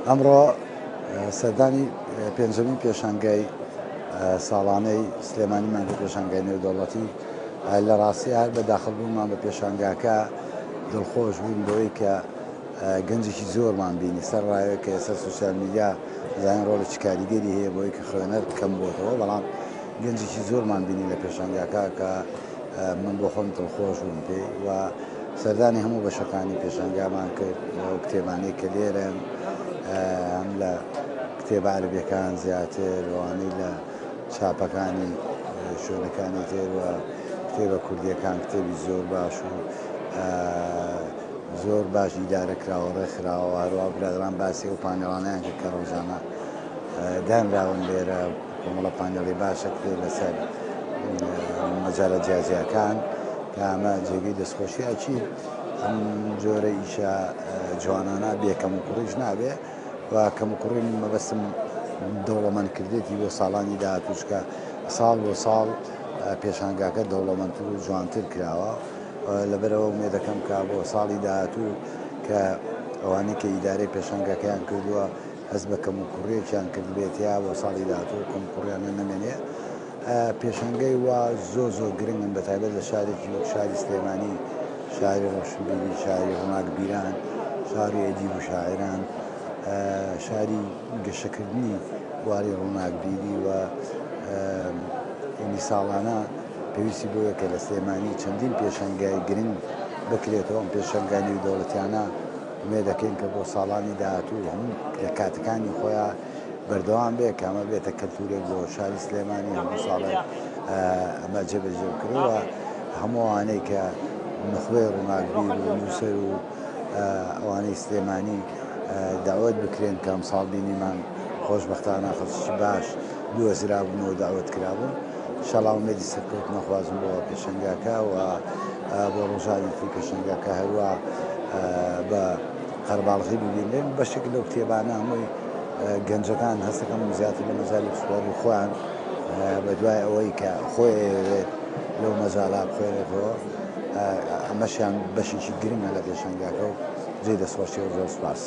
ئەمڕۆ سەردانی پێنجەمین پێشانگای ساڵانەی سلێمانی مانگی پێشانگای نێودەوڵەتی لە ڕاستی هەر بەداخەڵبوونمان بە پێشانگاکە دڵخۆش بووین بەوەی کە گەنجێکی زۆرمان بینی سەر ڕایەوە کە ئێستا سوسیال میدیا زانین ڕۆڵێکی کاریگەری هەیە بۆی کە خوێنەر کەم بۆتەوە، بەڵام گەنجێکی زۆرمان بینی لە پێشانگاکە کە من بۆ خۆم دڵخۆش بووم پێی و سەردانی هەموو بەشەکانی پێشانگامان کرد لەو کتێبانەی کە لێرەن، هەم لە کتێبە عەرەبیەکان زیاتر، ئەوانەی لە چاپەکانی شوێنەکانی تر و کتێبە کوردیەکان کتێبی زۆر باش و زۆر باش ئیدارە کراوە ڕێکخراوە. هەروەها برادران باسی ئەو پانێڵانەیان کرد کە ڕۆژانە دانراون لێرە، کۆمەڵە پانێڵی باشە کرد لەسەر مەجاالە جیاجیەکان کە ئەمە جێگەی دەستخۆشیەکی ئەم جۆرە ئیشە جوانانە بێ کەم و کوڕیش نابێ و کەم و کوڕی مەبەستم دەوڵەمەندکردێتی بۆ ساڵانی داهاتووشکە ساڵ بۆ ساڵ پێشانگاکە دەوڵەمەندتر و جوانتر کراوە. لەبەرەوە ومێ دەکەم کە بۆ ساڵی داهاتوو کە ئەوانەی کە ئیدارەی پێشانگاکەیان کردووە هەست بە کەم و کوڕیەکیان کرد بێتیا بۆ ساڵی داهاتوو کەم و کوڕیانە نەمێنێ. پێشانگەی وا زۆر زۆر گرنگن بەتایبەت لە شارێکی وەک شاری سلێمانی، شاری ڕۆشنبیری، شاری ڕۆناکبیران، شاری ئەدیب و شاعران، شاری گەشەکردنی بواری ڕۆناکبیری و ساڵانە پێویستی بۆیە کە لە سلێمانی چەندین پێشانگای گرنگ بکرێتەوە. ئەم پێشانگای نێودەوڵەتیانە ومێ دەکەین کە بۆ ساڵانی داهاتوو هەموو لە کاتەکانی خۆیان بەردەوام بێ کە ئەمە بێتە کەلتورێک بۆ شاری سلێمانی هەموو ساڵێک ئەمە جێبەجێ بکرێەوە. هەموو ئەوانەی کە نخبەی ڕۆناکبیر و نووسەر و ئەوانەی سلێمانی داوەت بکرێن کە ئەمساڵ بینیمان خۆشبەختانە خەڵکی باش دووەزرابوونەوە داوەت کرابوون. ئینشاڵڵا ئومێدی سەرکەوت نەخوازم بۆ پێشەنگاکە و بۆ ڕۆژانی تری پێشەنگاکە هەروە بە قەرباڵغی ببینێن. بەشێک لەو کتێبانە هەمووی گەنجەکان هەستەکەم زیاتر لە مەجای پسپۆری خۆیان بە دوای ئەوەی کە خۆی ئەوێت لەو مەجاڵا بخوێنێتەوە، ئەمەشیان بەشێکی گرنگە لە پێشەنگاکە و جێی دەسۆشی و زۆر سوپاس.